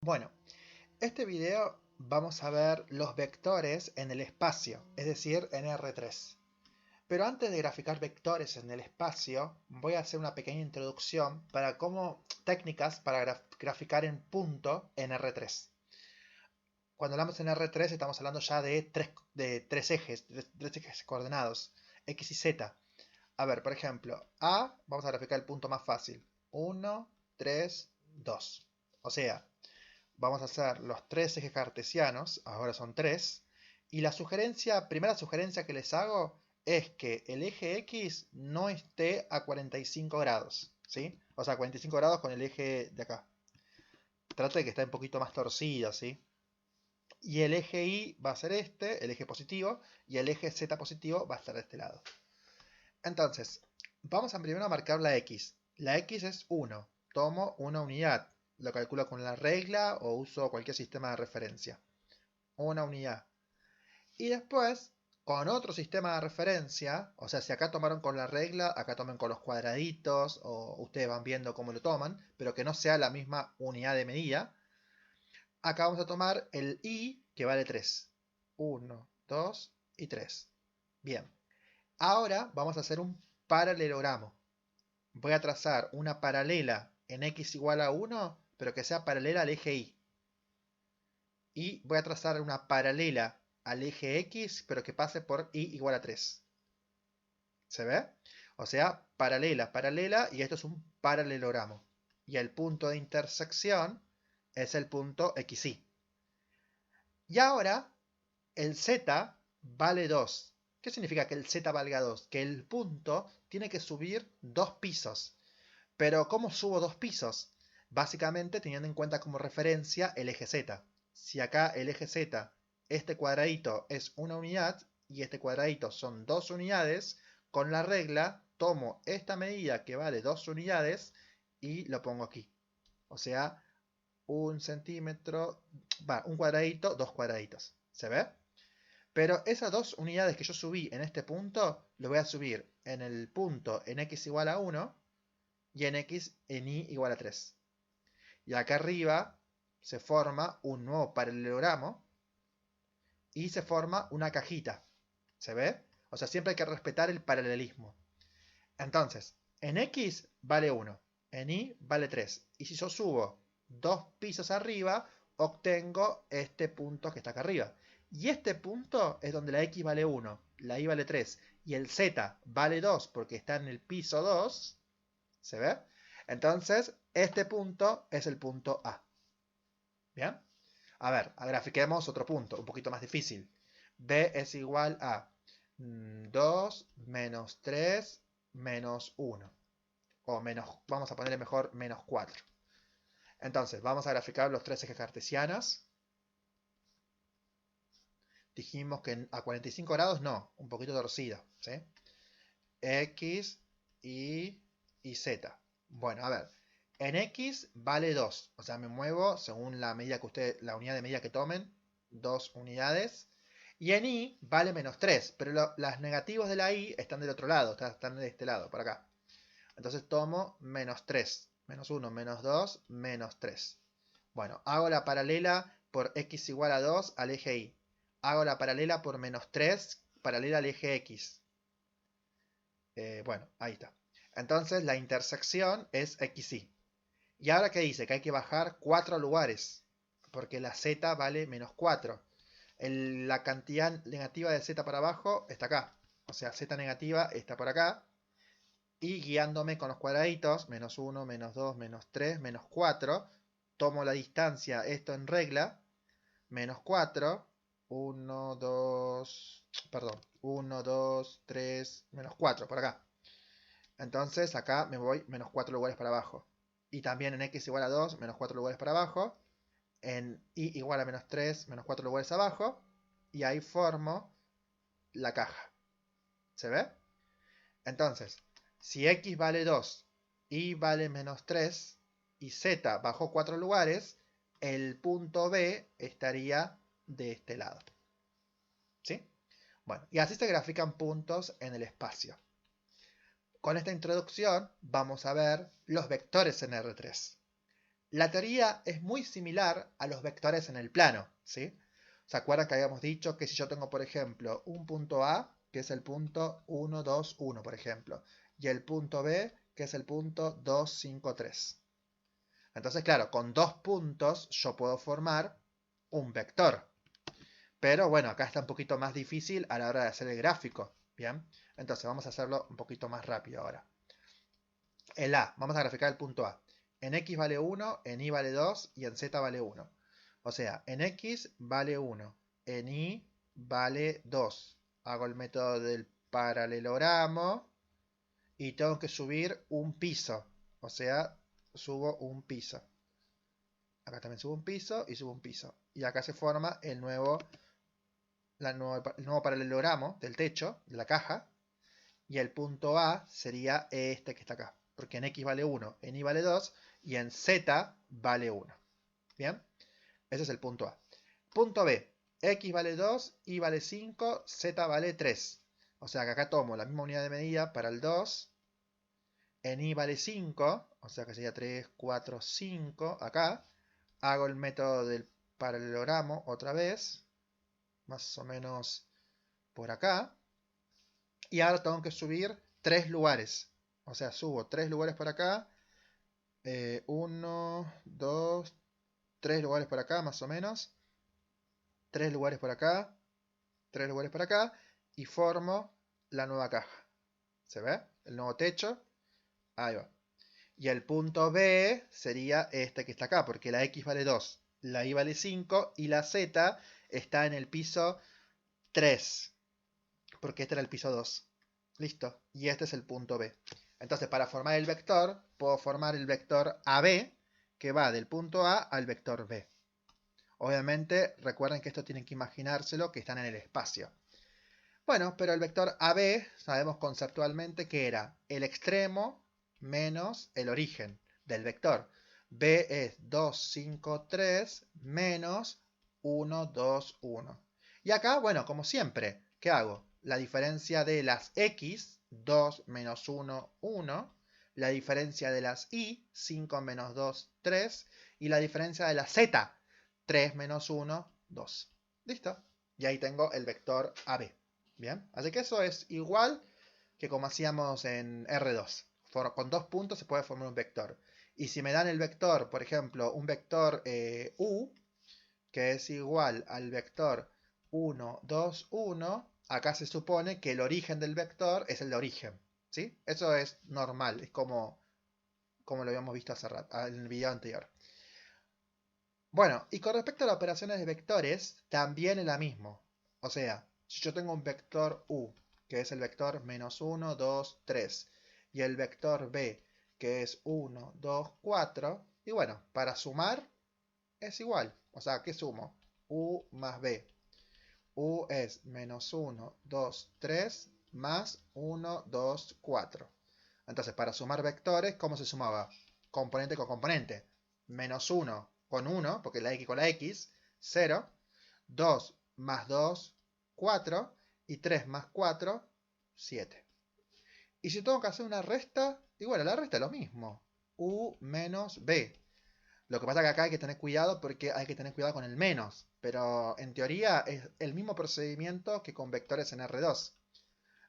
Bueno, este video vamos a ver los vectores en el espacio, es decir, en R3. Pero antes de graficar vectores en el espacio, voy a hacer una pequeña introducción para técnicas para graficar en punto en R3. Cuando hablamos en R3 estamos hablando ya de tres ejes coordenados, X y Z. A ver, por ejemplo, vamos a graficar el punto más fácil. 1, 3, 2. O sea, vamos a hacer los tres ejes cartesianos, ahora son tres, y primera sugerencia que les hago es que el eje X no esté a 45 grados, ¿sí? O sea, 45 grados con el eje de acá. Trata de que esté un poquito más torcido, ¿sí? Y el eje Y va a ser el eje positivo, y el eje Z positivo va a estar de este lado. Entonces, vamos primero a marcar la X. La X es 1. Tomo una unidad. Lo calculo con la regla o uso cualquier sistema de referencia. Una unidad. Y después, con otro sistema de referencia, o sea, si acá tomaron con la regla, acá tomen con los cuadraditos, o ustedes van viendo cómo lo toman, pero que no sea la misma unidad de medida. Acá vamos a tomar el Y, que vale 3. 1, 2 y 3. Bien. Ahora vamos a hacer un paralelogramo. Voy a trazar una paralela en X igual a 1, pero que sea paralela al eje Y. Y voy a trazar una paralela al eje X, pero que pase por Y igual a 3. ¿Se ve? O sea, paralela, paralela, y esto es un paralelogramo. Y el punto de intersección es el punto XY. Y ahora, el Z vale 2. ¿Qué significa que el Z valga 2? Que el punto tiene que subir 2 pisos. Pero ¿cómo subo 2 pisos? Básicamente teniendo en cuenta como referencia el eje Z. Si acá el eje Z, este cuadradito es una unidad y este cuadradito son 2 unidades, con la regla tomo esta medida que vale 2 unidades y lo pongo aquí. O sea, un centímetro, un cuadradito, 2 cuadraditos. ¿Se ve? Pero esas 2 unidades que yo subí en este punto, lo voy a subir en el punto en X igual a 1 y en X en Y igual a 3. Y acá arriba se forma un nuevo paralelogramo y se forma una cajita. ¿Se ve? O sea, siempre hay que respetar el paralelismo. Entonces, en X vale 1, en Y vale 3. Y si yo subo 2 pisos arriba, obtengo este punto que está acá arriba. Y este punto es donde la X vale 1, la Y vale 3 y el Z vale 2 porque está en el piso 2. ¿Se ve? Entonces, este punto es el punto A. ¿Bien? A ver, grafiquemos otro punto, un poquito más difícil. B es igual a 2 menos 3 menos 1. O vamos a ponerle mejor menos 4. Entonces, vamos a graficar los tres ejes cartesianos. Dijimos que a 45 grados no, un poquito torcido. ¿Sí? X, y Z. Bueno, a ver. En X vale 2. O sea, me muevo según la medida que la unidad de medida que tomen. 2 unidades. Y en Y vale menos 3. Pero las negativos de la Y están del otro lado. Están de este lado, por acá. Entonces tomo menos 3. Menos 1, menos 2, menos 3. Bueno, hago la paralela por X igual a 2 al eje Y. Hago la paralela por menos 3, paralela al eje X. Bueno, ahí está. Entonces la intersección es XY. ¿Y ahora qué dice? Que hay que bajar 4 lugares. Porque la Z vale menos 4. La cantidad negativa de Z para abajo está acá. O sea, Z negativa está por acá. Y guiándome con los cuadraditos, menos 1, menos 2, menos 3, menos 4. Tomo la distancia, esto en regla. Menos 4. 1, 2, perdón. 1, 2, 3, menos 4 por acá. Entonces acá me voy menos 4 lugares para abajo. Y también en X igual a 2, menos 4 lugares para abajo. En Y igual a menos 3, menos 4 lugares abajo. Y ahí formo la caja. ¿Se ve? Entonces, si X vale 2, Y vale menos 3 y Z bajó 4 lugares, el punto B estaría de este lado. ¿Sí? Bueno, y así se grafican puntos en el espacio. Con esta introducción vamos a ver los vectores en R3. La teoría es muy similar a los vectores en el plano, ¿sí? ¿Se acuerdan que habíamos dicho que si yo tengo, por ejemplo, un punto A, que es el punto 1, 2, 1, por ejemplo, y el punto B, que es el punto 2, 5, 3? Entonces, claro, con dos puntos yo puedo formar un vector. Pero bueno, acá está un poquito más difícil a la hora de hacer el gráfico. Bien, entonces vamos a hacerlo un poquito más rápido ahora. El A, vamos a graficar el punto A. En X vale 1, en Y vale 2 y en Z vale 1. O sea, en X vale 1, en Y vale 2. Hago el método del paralelogramo y tengo que subir un piso. O sea, subo un piso. Acá también subo un piso y subo un piso. Y acá se forma el nuevo paralelogramo del techo, de la caja. Y el punto A sería este que está acá. Porque en X vale 1, en Y vale 2 y en Z vale 1. ¿Bien? Ese es el punto A. Punto B. X vale 2, Y vale 5, Z vale 3. O sea que acá tomo la misma unidad de medida para el 2. En Y vale 5, o sea que sería 3, 4, 5 acá. Hago el método del paralelogramo otra vez. Más o menos por acá. Y ahora tengo que subir 3 lugares. O sea, subo 3 lugares por acá. 1, 2, 3 lugares por acá, más o menos. 3 lugares por acá. 3 lugares por acá. Y formo la nueva caja. ¿Se ve? El nuevo techo. Ahí va. Y el punto B sería este que está acá, porque la X vale 2, la Y vale 5 y la Z está en el piso 3, porque este era el piso 2. Listo. Y este es el punto B. Entonces, para formar el vector, puedo formar el vector AB, que va del punto A al vector B. Obviamente, recuerden que esto tienen que imaginárselo, que están en el espacio. Bueno, pero el vector AB, sabemos conceptualmente que era el extremo menos el origen del vector. B es 2, 5, 3 menos 1, 2, 1. Y acá, bueno, como siempre, ¿qué hago? La diferencia de las X, 2 menos 1, 1. La diferencia de las Y, 5 menos 2, 3. Y la diferencia de la Z, 3 menos 1, 2. ¿Listo? Y ahí tengo el vector AB. Bien, así que eso es igual que como hacíamos en R2. Con dos puntos se puede formar un vector. Y si me dan el vector, por ejemplo, un vector U, que es igual al vector 1, 2, 1, acá se supone que el origen del vector es el de origen. ¿Sí? Eso es normal, es como lo habíamos visto hace rato, en el video anterior. Bueno, y con respecto a las operaciones de vectores, también es la mismo. O sea, si yo tengo un vector U, que es el vector menos 1, 2, 3, y el vector B, que es 1, 2, 4, y bueno, para sumar es igual. O sea, ¿qué sumo? U más B. U es menos 1, 2, 3, más 1, 2, 4. Entonces, para sumar vectores, ¿cómo se sumaba? Componente con componente. Menos 1 con 1, porque la X con la X, 0. 2 más 2, 4. Y 3 más 4, 7. Y si tengo que hacer una resta, y bueno, la resta es lo mismo. U menos B. Lo que pasa es que acá hay que tener cuidado porque hay que tener cuidado con el menos. Pero en teoría es el mismo procedimiento que con vectores en R2.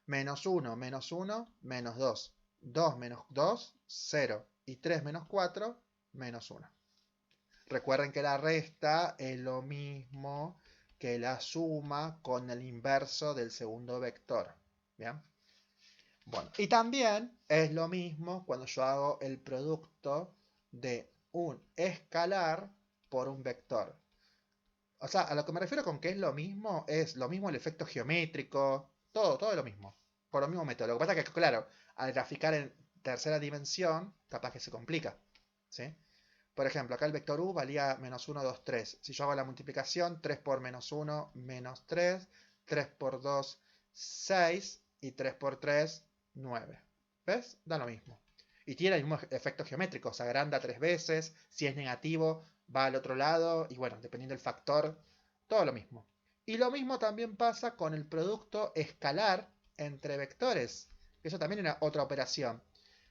Menos 1, menos 1, menos 2. 2 menos 2, 0. Y 3 menos 4, menos 1. Recuerden que la resta es lo mismo que la suma con el inverso del segundo vector. ¿Bien? Bueno, y también es lo mismo cuando yo hago el producto de un escalar por un vector. O sea, a lo que me refiero con que es lo mismo el efecto geométrico, todo es lo mismo, por el mismo método. Lo que pasa es que, claro, al graficar en tercera dimensión, capaz que se complica, ¿sí? Por ejemplo, acá el vector u valía menos 1, 2, 3. Si yo hago la multiplicación, 3 por menos 1, menos 3, 3 por 2, 6, y 3 por 3, 9. ¿Ves? Da lo mismo. Y tiene el mismo efecto geométrico, se agranda 3 veces, si es negativo va al otro lado, y bueno, dependiendo del factor, todo lo mismo. Y lo mismo también pasa con el producto escalar entre vectores. Eso también era otra operación.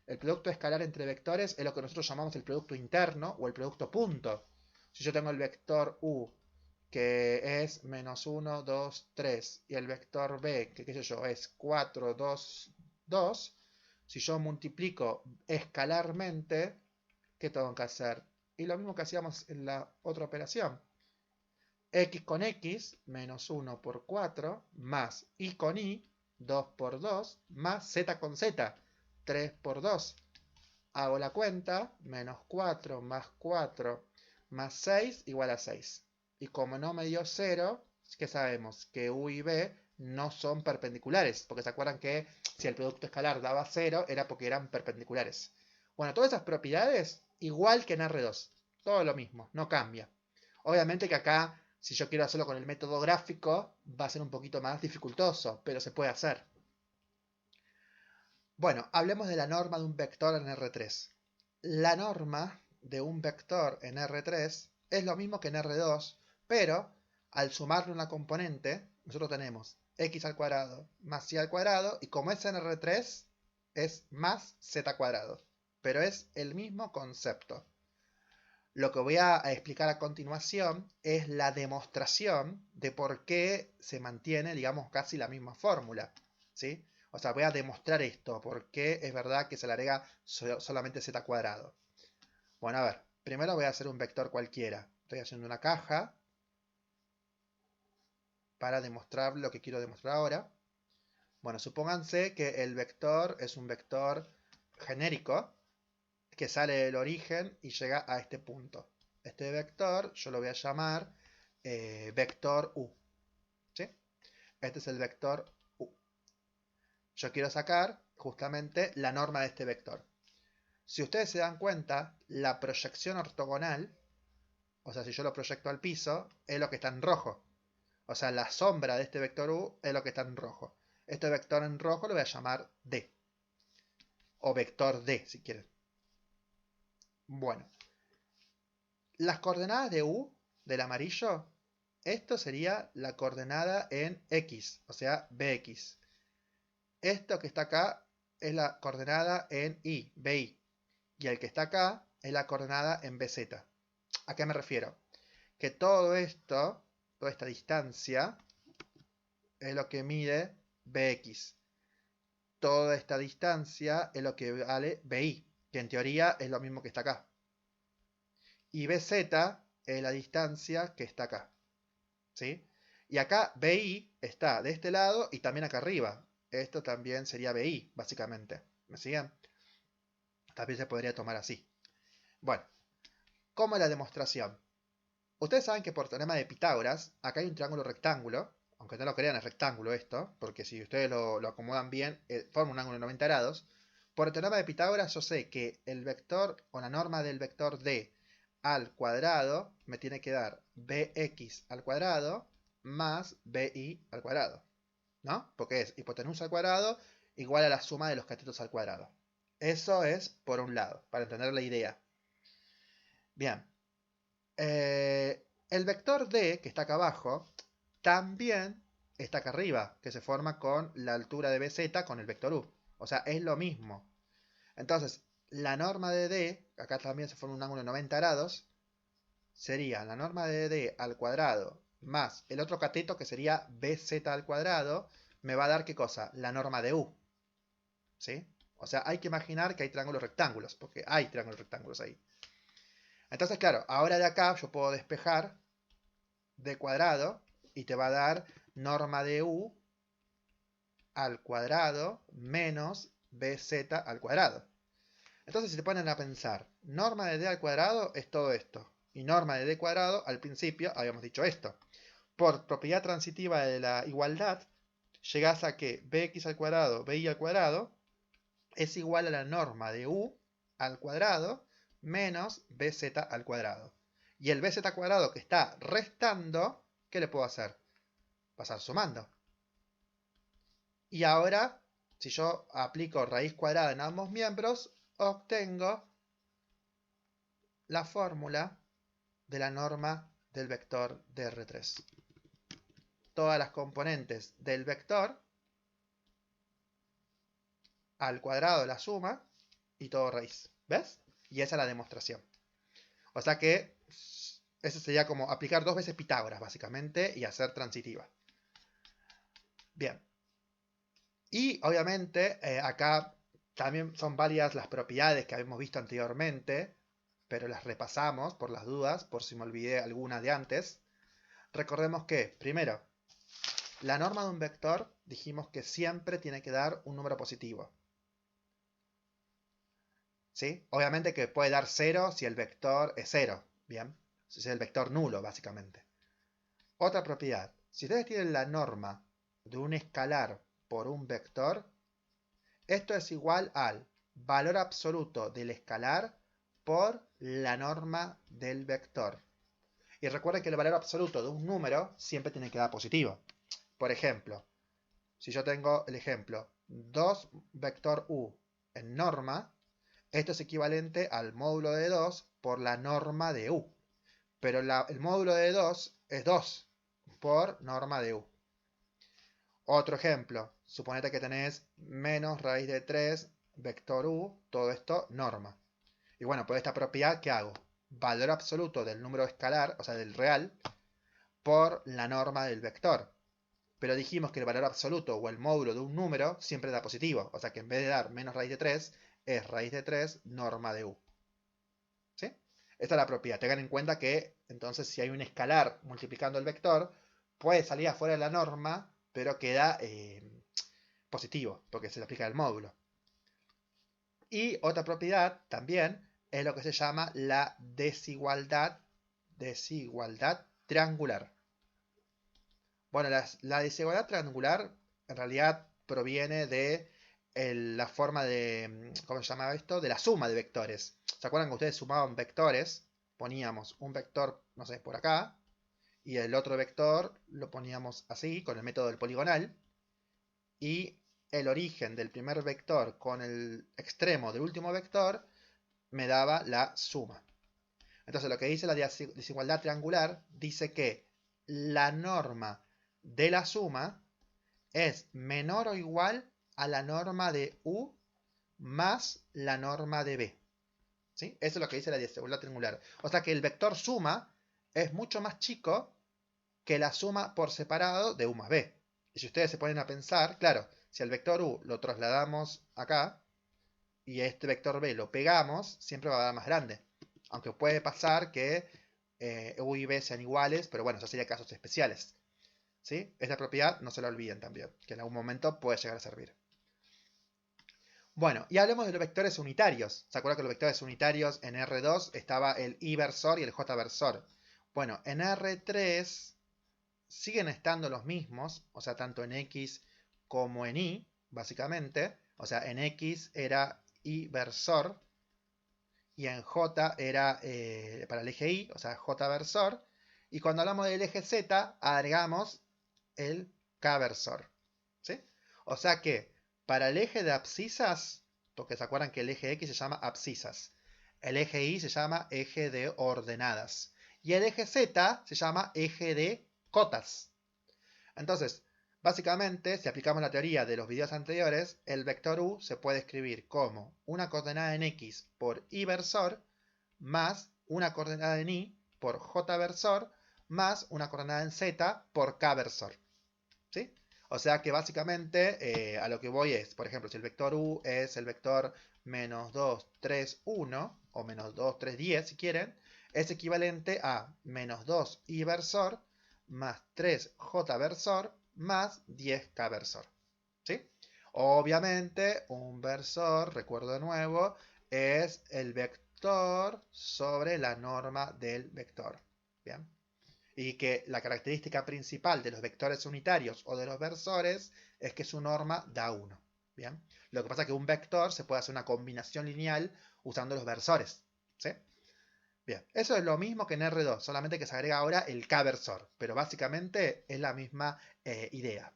El producto escalar entre vectores es lo que nosotros llamamos el producto interno o el producto punto. Si yo tengo el vector u, que es menos 1, 2, 3, y el vector b, que qué sé yo, es 4, 2, 2, si yo multiplico escalarmente, ¿qué tengo que hacer? Y lo mismo que hacíamos en la otra operación. X con X, menos 1 por 4, más Y con Y, 2 por 2, más Z con Z, 3 por 2. Hago la cuenta, menos 4 más 4 más 6 igual a 6. Y como no me dio 0, ¿qué sabemos? Que U y B no son perpendiculares, porque se acuerdan que si el producto escalar daba 0 era porque eran perpendiculares. Bueno, todas esas propiedades, igual que en R2, todo lo mismo, no cambia. Obviamente que acá, si yo quiero hacerlo con el método gráfico, va a ser un poquito más dificultoso, pero se puede hacer. Bueno, hablemos de la norma de un vector en R3. La norma de un vector en R3 es lo mismo que en R2, pero al sumarle una componente, nosotros tenemos x al cuadrado más y al cuadrado, y como es en R3, es más z cuadrado. Pero es el mismo concepto. Lo que voy a explicar a continuación es la demostración de por qué se mantiene, digamos, casi la misma fórmula, ¿sí? O sea, voy a demostrar esto, por qué es verdad que se le agrega solamente z cuadrado. Bueno, a ver, primero voy a hacer un vector cualquiera. Estoy haciendo una caja para demostrar lo que quiero demostrar ahora. Bueno, supónganse que el vector es un vector genérico que sale del origen y llega a este punto. Este vector yo lo voy a llamar vector u. ¿Sí? Este es el vector u. Yo quiero sacar justamente la norma de este vector. Si ustedes se dan cuenta, la proyección ortogonal, o sea, si yo lo proyecto al piso, es lo que está en rojo. O sea, la sombra de este vector u es lo que está en rojo. Este vector en rojo lo voy a llamar d. O vector d, si quieren. Bueno, las coordenadas de u, del amarillo, esto sería la coordenada en x, o sea, bx. Esto que está acá es la coordenada en y, bi. Y el que está acá es la coordenada en bz. ¿A qué me refiero? Que todo esto, toda esta distancia, es lo que mide bx. Toda esta distancia es lo que vale bi, que en teoría es lo mismo que está acá. Y bz es la distancia que está acá. ¿Sí? Y acá BI está de este lado y también acá arriba. Esto también sería BI, básicamente. ¿Me siguen? También se podría tomar así. Bueno, ¿cómo es la demostración? Ustedes saben que por teorema de Pitágoras, acá hay un triángulo rectángulo, aunque no lo crean es rectángulo esto, porque si ustedes lo acomodan bien, forma un ángulo de 90 grados. Por teorema de Pitágoras yo sé que el vector o la norma del vector d al cuadrado me tiene que dar bx al cuadrado más bi al cuadrado, ¿no? Porque es hipotenusa al cuadrado igual a la suma de los catetos al cuadrado. Eso es por un lado, para entender la idea. Bien. El vector d, que está acá abajo, también está acá arriba, que se forma con la altura de bz con el vector u. O sea, es lo mismo. Entonces, la norma de d, acá también se forma un ángulo de 90 grados, sería la norma de d al cuadrado más el otro cateto que sería bz al cuadrado, me va a dar ¿qué cosa? La norma de u. ¿Sí? O sea, hay que imaginar que hay triángulos rectángulos, porque hay triángulos rectángulos ahí. Entonces, claro, ahora de acá yo puedo despejar d cuadrado y te va a dar norma de u al cuadrado menos bz al cuadrado. Entonces, si se ponen a pensar, norma de d al cuadrado es todo esto. Y norma de d cuadrado, al principio habíamos dicho esto. Por propiedad transitiva de la igualdad, llegás a que bx al cuadrado, bi al cuadrado, es igual a la norma de u al cuadrado menos bz al cuadrado. Y el bz cuadrado que está restando, ¿qué le puedo hacer? Pasar sumando. Y ahora, si yo aplico raíz cuadrada en ambos miembros, obtengo la fórmula de la norma del vector de R3. Todas las componentes del vector al cuadrado la suma y todo raíz. ¿Ves? Y esa es la demostración. O sea que eso sería como aplicar 2 veces Pitágoras, básicamente, y hacer transitiva. Bien. Y obviamente acá también son varias las propiedades que habíamos visto anteriormente, pero las repasamos por las dudas, por si me olvidé alguna de antes. Recordemos que, primero, la norma de un vector dijimos que siempre tiene que dar un número positivo. ¿Sí? Obviamente que puede dar 0 si el vector es 0. Bien. Si es el vector nulo, básicamente. Otra propiedad. Si ustedes tienen la norma de un escalar por un vector, esto es igual al valor absoluto del escalar por la norma del vector. Y recuerden que el valor absoluto de un número siempre tiene que dar positivo. Por ejemplo, si yo tengo el ejemplo 2 vector u en norma, esto es equivalente al módulo de 2 por la norma de u. Pero el módulo de 2 es 2 por norma de u. Otro ejemplo, suponete que tenés menos raíz de 3 vector u, todo esto norma. Y bueno, por esta propiedad, ¿qué hago? Valor absoluto del número escalar, o sea, del real, por la norma del vector. Pero dijimos que el valor absoluto o el módulo de un número siempre da positivo. O sea que en vez de dar menos raíz de 3, es raíz de 3 norma de u. ¿Sí? Esta es la propiedad. Tengan en cuenta que entonces si hay un escalar multiplicando el vector, puede salir afuera de la norma, pero queda positivo, porque se le aplica el módulo. Y otra propiedad también es lo que se llama la desigualdad triangular. Bueno, la desigualdad triangular en realidad proviene de la forma de, ¿cómo se llama esto? De la suma de vectores. ¿Se acuerdan que ustedes sumaban vectores? Poníamos un vector, no sé, por acá, y el otro vector lo poníamos así, con el método del poligonal, y el origen del primer vector con el extremo del último vector me daba la suma. Entonces lo que dice la desigualdad triangular dice que la norma de la suma es menor o igual a la norma de u más la norma de b. ¿Sí? Eso es lo que dice la desigualdad triangular. O sea que el vector suma es mucho más chico que la suma por separado de u más b. Y si ustedes se ponen a pensar, claro, si el vector u lo trasladamos acá y este vector b lo pegamos, siempre va a dar más grande. Aunque puede pasar que u y b sean iguales, pero bueno, eso sería casos especiales. ¿Sí? Esta propiedad no se la olviden también, que en algún momento puede llegar a servir. Bueno, y hablemos de los vectores unitarios. ¿Se acuerdan que los vectores unitarios en R2 estaba el I versor y el J versor? Bueno, en R3 siguen estando los mismos, o sea, tanto en X como en Y, básicamente. O sea, en X era Y versor y en J era para el eje Y, o sea, J versor. Y cuando hablamos del eje Z, agregamos el K versor. ¿Sí? O sea que para el eje de abscisas, porque se acuerdan que el eje X se llama abscisas, el eje Y se llama eje de ordenadas y el eje Z se llama eje de cotas. Entonces, básicamente, si aplicamos la teoría de los videos anteriores, el vector u se puede escribir como una coordenada en X por Y versor más una coordenada en Y por J versor más una coordenada en Z por K versor. ¿Sí? O sea que básicamente a lo que voy es, por ejemplo, si el vector u es el vector menos 2, 3, 1, o menos 2, 3, 10 si quieren, es equivalente a menos 2 y versor más 3 j versor más 10 k versor. ¿Sí? Obviamente un versor, recuerdo de nuevo, es el vector sobre la norma del vector. ¿Bien? Y que la característica principal de los vectores unitarios o de los versores es que su norma da 1. ¿Bien? Lo que pasa es que un vector se puede hacer una combinación lineal usando los versores. ¿Sí? Bien, eso es lo mismo que en R2, solamente que se agrega ahora el K-versor, pero básicamente es la misma idea.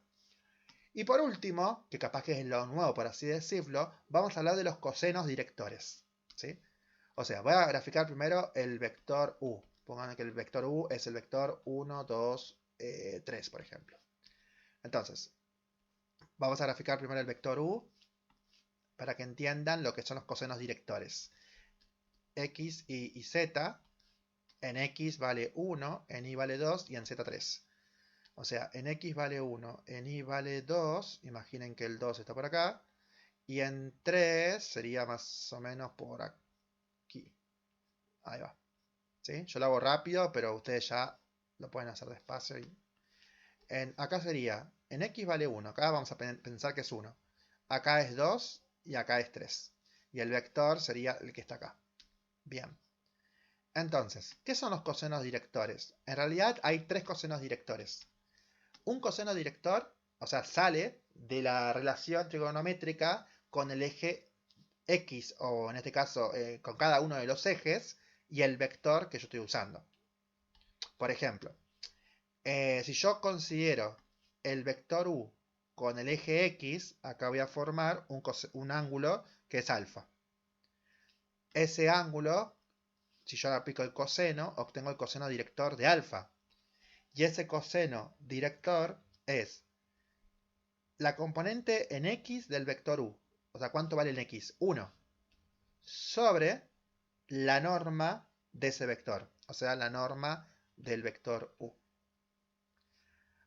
Y por último, que capaz que es lo nuevo por así decirlo, vamos a hablar de los cosenos directores. ¿Sí? O sea, voy a graficar primero el vector u. Pongan que el vector u es el vector 1, 2, 3, por ejemplo. Entonces, vamos a graficar primero el vector u. para que entiendan lo que son los cosenos directores. X y Z, en X vale 1, en Y vale 2 y en Z 3. O sea, en X vale 1, en Y vale 2, imaginen que el 2 está por acá, y en 3 sería más o menos por aquí. Ahí va. ¿Sí? Yo lo hago rápido, pero ustedes ya lo pueden hacer despacio. Acá sería, en X vale 1, acá vamos a pensar que es 1. Acá es 2 y acá es 3. Y el vector sería el que está acá. Bien. Entonces, ¿qué son los cosenos directores? En realidad hay 3 cosenos directores. Un coseno director, o sea, sale de la relación trigonométrica con el eje X, o en este caso con cada uno de los ejes, y el vector que yo estoy usando. Por ejemplo, si yo considero el vector U con el eje X, acá voy a formar un ángulo que es alfa. Ese ángulo, si yo aplico el coseno, obtengo el coseno director de alfa. Y ese coseno director es la componente en X del vector U. O sea, ¿cuánto vale en X? 1. Sobre la norma de ese vector. O sea, la norma del vector U.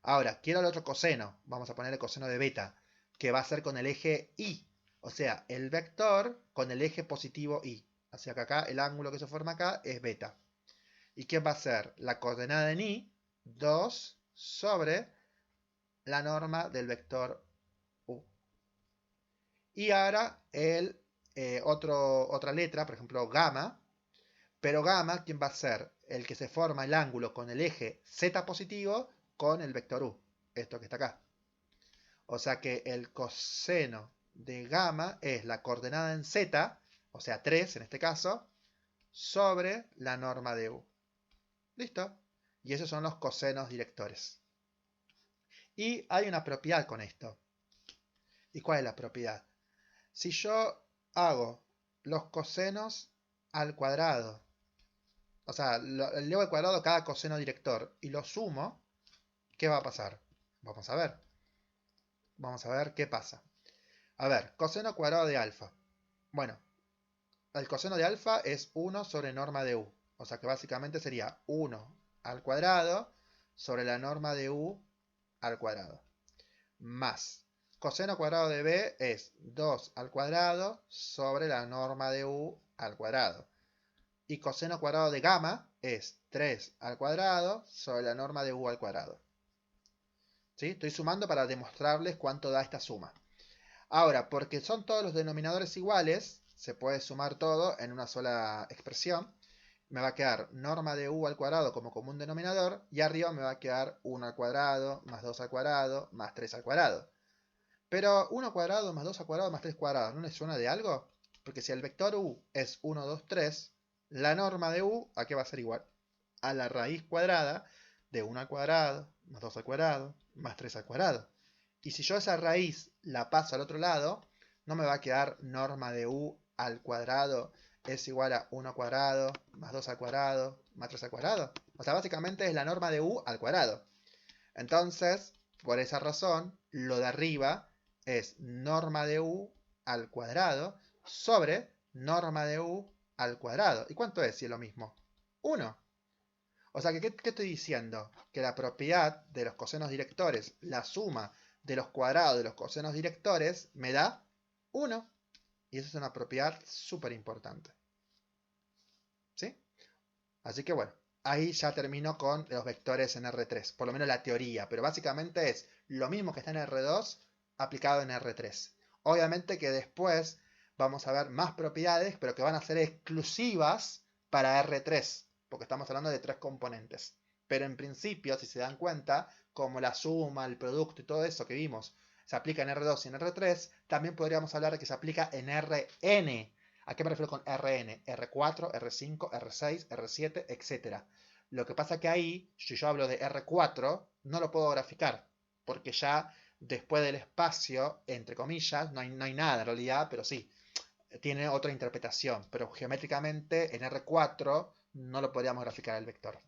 Ahora, quiero el otro coseno. Vamos a poner el coseno de beta, que va a ser con el eje Y. O sea, el vector con el eje positivo Y. O sea que acá el ángulo que se forma acá es beta. ¿Y qué va a ser? La coordenada en Y, 2 sobre la norma del vector U. Y ahora otra letra, por ejemplo, gamma. Pero gamma, ¿quién va a ser? El que se forma el ángulo con el eje Z positivo con el vector U. Esto que está acá. O sea que el coseno de gamma es la coordenada en Z, o sea 3 en este caso, sobre la norma de U. ¿Listo? Y esos son los cosenos directores. Y hay una propiedad con esto. ¿Y cuál es la propiedad? Si yo hago los cosenos al cuadrado, o sea, elevo al cuadrado cada coseno director y lo sumo, ¿qué va a pasar? Vamos a ver. Vamos a ver qué pasa. A ver, coseno cuadrado de alfa. Bueno, el coseno de alfa es 1 sobre norma de U. O sea que básicamente sería 1 al cuadrado sobre la norma de U al cuadrado. Más coseno cuadrado de B es 2 al cuadrado sobre la norma de U al cuadrado. Y coseno cuadrado de gamma es 3 al cuadrado sobre la norma de U al cuadrado. ¿Sí? Estoy sumando para demostrarles cuánto da esta suma. Ahora, porque son todos los denominadores iguales, se puede sumar todo en una sola expresión. Me va a quedar norma de U al cuadrado como común denominador, y arriba me va a quedar 1 al cuadrado, más 2 al cuadrado, más 3 al cuadrado. Pero 1 al cuadrado, más 2 al cuadrado, más 3 al cuadrado, ¿no les suena de algo? Porque si el vector U es 1, 2, 3, la norma de U, ¿a qué va a ser igual? A la raíz cuadrada de 1 al cuadrado, más 2 al cuadrado, más 3 al cuadrado. Y si yo esa raíz la paso al otro lado, no me va a quedar norma de U al cuadrado es igual a 1 al cuadrado, más 2 al cuadrado, más 3 al cuadrado. O sea, básicamente es la norma de U al cuadrado. Entonces, por esa razón, lo de arriba es norma de U al cuadrado sobre norma de U al cuadrado. ¿Y cuánto es si es lo mismo? 1. O sea, ¿qué estoy diciendo? Que la propiedad de los cosenos directores, la suma de los cuadrados de los cosenos directores, me da 1. Y esa es una propiedad súper importante. ¿Sí? Así que bueno, ahí ya termino con los vectores en R3. Por lo menos la teoría. Pero básicamente es lo mismo que está en R2 aplicado en R3. Obviamente que después vamos a ver más propiedades, pero que van a ser exclusivas para R3. Porque estamos hablando de 3 componentes. Pero en principio, si se dan cuenta, como la suma, el producto y todo eso que vimos se aplica en R2 y en R3, también podríamos hablar de que se aplica en Rn. ¿A qué me refiero con Rn? R4, R5, R6, R7, etc. Lo que pasa que ahí, si yo hablo de R4, no lo puedo graficar, porque ya después del espacio, entre comillas, no hay nada en realidad, pero sí, tiene otra interpretación. Pero geométricamente en R4 no lo podríamos graficar el vector.